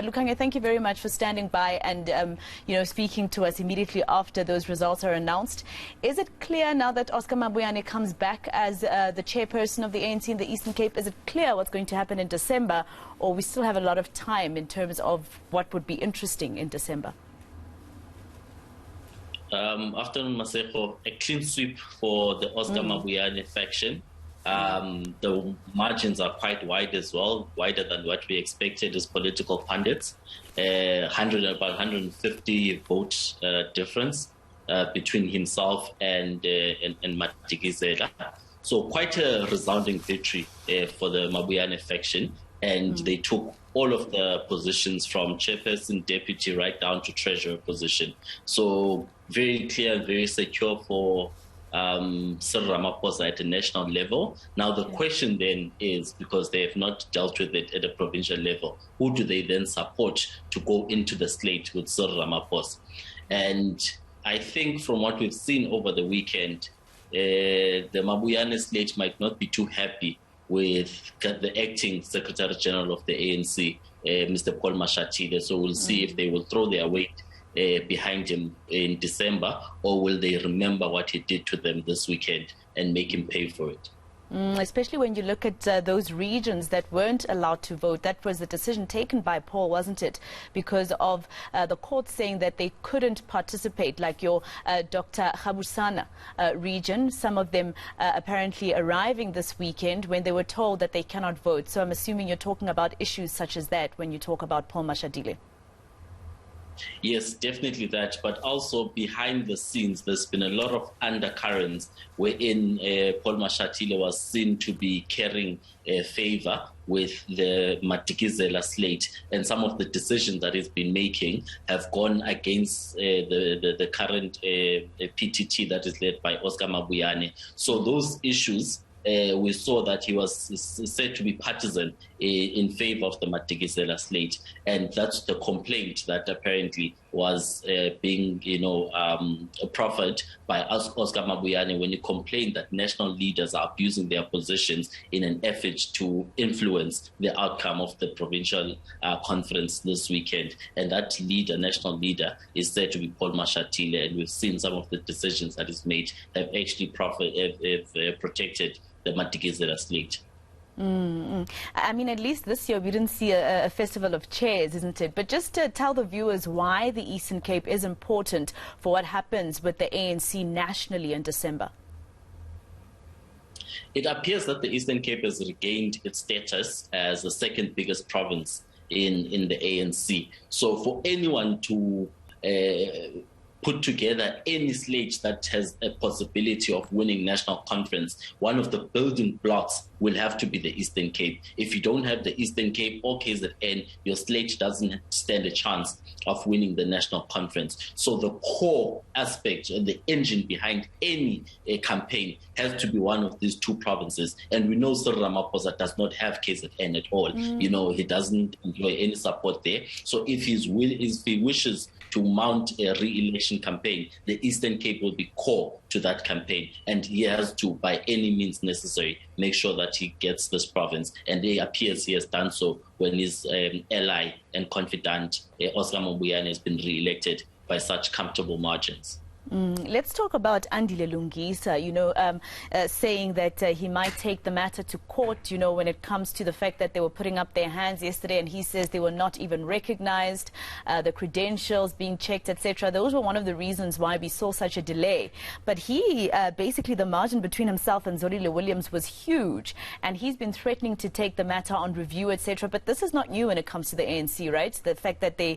Lukhanyo, thank you very much for standing by and speaking to us immediately after those results are announced. Is it clear now that Oscar Mabuyane comes back as the chairperson of the ANC in the Eastern Cape? Is it clear what's going to happen in December, or we still have a lot of time in terms of what would be interesting in December? Afternoon, Maseko. A clean sweep for the Oscar Mabuyane faction. The margins are quite wide as well, wider than what we expected as political pundits. About 150 vote difference between himself and Matikizela. So quite a resounding victory for the Mabuyane faction. And they took all of the positions from chairperson, deputy, right down to treasurer position. So very clear and very secure for Cyril Ramaphosa at a national level. Now the question then is, because they have not dealt with it at a provincial level, who do they then support to go into the slate with Cyril Ramaphosa? And I think from what we've seen over the weekend, the Mabuyane slate might not be too happy with the acting Secretary General of the ANC, Mr. Paul Mashatile. So we'll see if they will throw their weight behind him in December, or will they remember what he did to them this weekend and make him pay for it? Especially when you look at those regions that weren't allowed to vote. That was the decision taken by Paul, wasn't it? Because of the court saying that they couldn't participate, like your Dr. Gabusana region, some of them apparently arriving this weekend when they were told that they cannot vote. So I'm assuming you're talking about issues such as that when you talk about Paul Mashatile. Yes, definitely that. But also behind the scenes, there's been a lot of undercurrents wherein Paul Mashatile was seen to be carrying favor with the Matikizela slate, and some of the decisions that he's been making have gone against the current PTT that is led by Oscar Mabuyane. So those issues, we saw that he was said to be partisan in favor of the Matikizela slate, and that's the complaint that apparently was being, proffered by Oscar Mabuyane when he complained that national leaders are abusing their positions in an effort to influence the outcome of the provincial conference this weekend. And that leader, national leader, is said to be Paul Mashatile, and we've seen some of the decisions that he's made have actually protected the Matikizela slate. I mean, at least this year we didn't see a festival of chairs, isn't it? But just to tell the viewers why the Eastern Cape is important for what happens with the ANC nationally in December. It appears that the Eastern Cape has regained its status as the second biggest province in the ANC. So for anyone to put together any slate that has a possibility of winning national conference, one of the building blocks will have to be the Eastern Cape. If you don't have the Eastern Cape or KZN, your slate doesn't stand a chance of winning the national conference. So the core aspect and the engine behind any campaign has to be one of these two provinces. And we know Cyril Ramaphosa does not have KZN at all. He doesn't enjoy any support there. So if he wishes to mount a re-election campaign, the Eastern Cape will be core to that campaign. And he has to, by any means necessary, make sure that he gets this province. And it appears he has done so when his ally and confidant, Oscar Mabuyane, has been re-elected by such comfortable margins. Let's talk about Andile Lungisa, saying that he might take the matter to court, when it comes to the fact that they were putting up their hands yesterday, and he says they were not even recognized, the credentials being checked, etc. Those were one of the reasons why we saw such a delay. But he, basically the margin between himself and Zolile Williams was huge, and he's been threatening to take the matter on review, etc. But this is not new when it comes to the ANC, right? The fact that their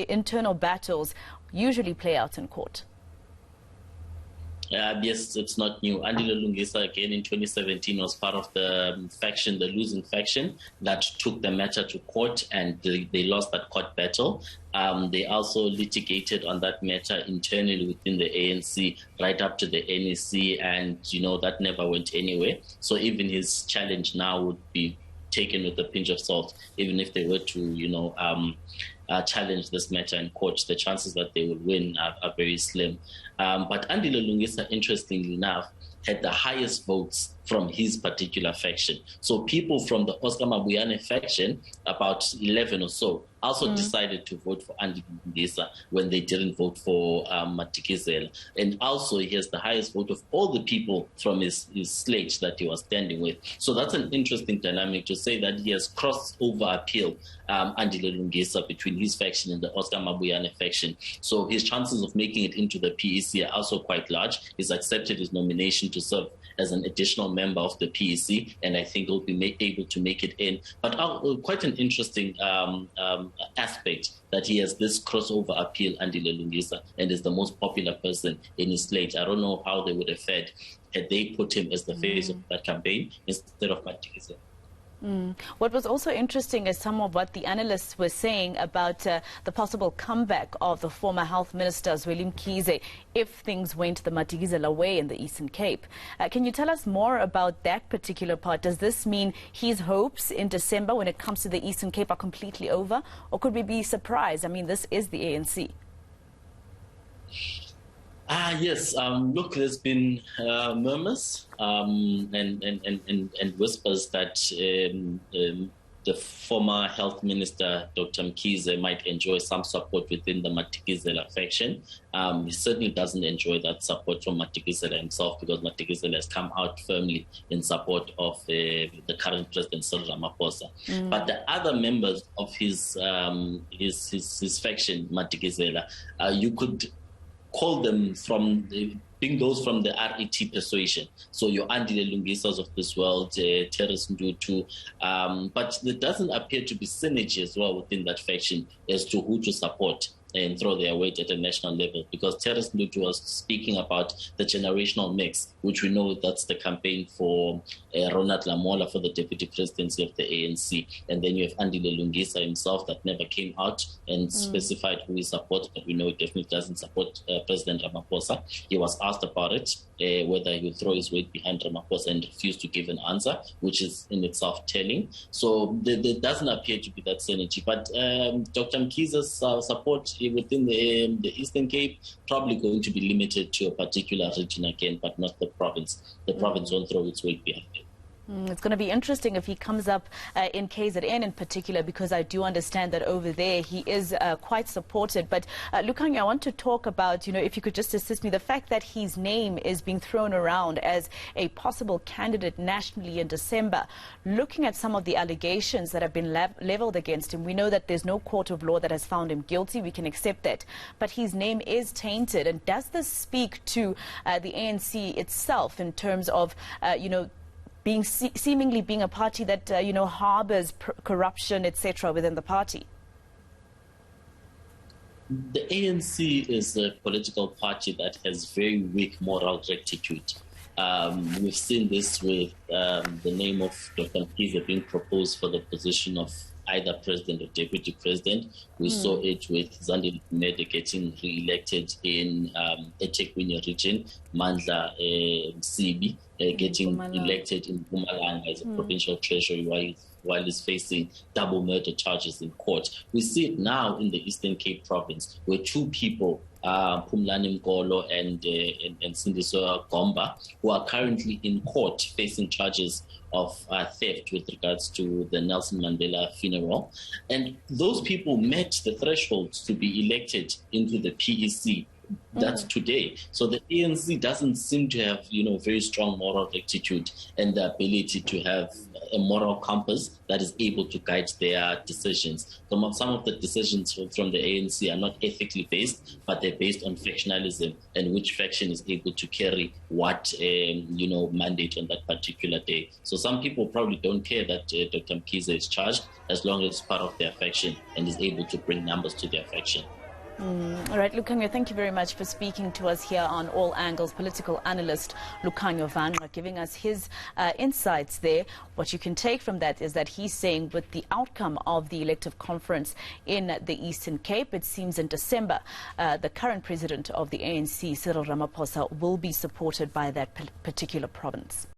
internal battles usually play out in court. Yes, it's not new. Andile Lungisa, again in 2017, was part of the faction, the losing faction, that took the matter to court, and they lost that court battle. They also litigated on that matter internally within the ANC right up to the NEC, and that never went anywhere. So even his challenge now would be taken with a pinch of salt. Even if they were to, challenge this matter in court, the chances that they will win are very slim. But Andile Lungisa, interestingly enough, had the highest votes from his particular faction. So people from the Oscar Mabuyane faction, about 11 or so, also decided to vote for Andile Lungisa when they didn't vote for Matikizela. And also he has the highest vote of all the people from his slate that he was standing with. So that's an interesting dynamic to say that he has crossed over appeal Andile Lungisa between his faction and the Oscar Mabuyane faction. So his chances of making it into the PEC are also quite large. He's accepted his nomination to serve as an additional member of the PEC, and I think he'll be able to make it in. But quite an interesting aspect that he has this crossover appeal, Andile Lungisa, and is the most popular person in his slate. I don't know how they would have fared had they put him as the face of that campaign instead of Matikizela. What was also interesting is some of what the analysts were saying about the possible comeback of the former health minister, Zweli Mkhize, if things went the Matikizela way in the Eastern Cape. Can you tell us more about that particular part? Does this mean his hopes in December when it comes to the Eastern Cape are completely over? Or could we be surprised? I mean, this is the ANC. Yes. Look, there's been murmurs and whispers that the former health minister, Dr. Mkhize, might enjoy some support within the Matikizela faction. He certainly doesn't enjoy that support from Matikizela himself, because Matikizela has come out firmly in support of the current president, Cyril Ramaphosa. But the other members of his faction, Matikizela, you could call them being those from the RET persuasion. So your Andile Lungisas of this world, Terence Ndutu. But there doesn't appear to be synergy as well within that faction as to who to support and throw their weight at a national level, because Terence Ndutu was speaking about the generational mix, which we know that's the campaign for Ronald Lamola for the deputy presidency of the ANC. And then you have Andile Lungisa himself that never came out and specified who he supports, but we know he definitely doesn't support President Ramaphosa. He was asked about it, whether he would throw his weight behind Ramaphosa, and refused to give an answer, which is in itself telling. So there doesn't appear to be that synergy. But Dr. Mkhize's support within the Eastern Cape probably going to be limited to a particular region again, but not the province. The province won't throw its weight behind it. It's going to be interesting if he comes up in KZN in particular, because I do understand that over there he is quite supported. But Lukhanyo, I want to talk about, if you could just assist me, the fact that his name is being thrown around as a possible candidate nationally in December. Looking at some of the allegations that have been leveled against him, we know that there's no court of law that has found him guilty. We can accept that. But his name is tainted. And does this speak to the ANC itself in terms of, seemingly being a party that harbors corruption, etc., within the party? The ANC is a political party that has very weak moral rectitude. We've seen this with the name of Dr. Mkhize being proposed for the position of either president or deputy president. We saw it with Zandile Mede getting re-elected in eThekwini region, Mandla Sibi getting elected in Mpumalanga as a provincial treasury while he's facing double murder charges in court. We see it now in the Eastern Cape province, where two people, Phumlani Mkolo and Sindiso Gomba, who are currently in court facing charges of theft with regards to the Nelson Mandela funeral. And those people met the thresholds to be elected into the PEC. That's today. So the ANC doesn't seem to have, very strong moral rectitude and the ability to have a moral compass that is able to guide their decisions. Some of the decisions from the ANC are not ethically based, but they're based on factionalism and which faction is able to carry what, mandate on that particular day. So some people probably don't care that Dr. Mkhize is charged, as long as it's part of their faction and is able to bring numbers to their faction. All right, Lukhanyo, thank you very much for speaking to us here on All Angles. Political analyst Lukhanyo Vangqa giving us his insights there. What you can take from that is that he's saying with the outcome of the elective conference in the Eastern Cape, it seems in December, the current president of the ANC, Cyril Ramaphosa, will be supported by that particular province.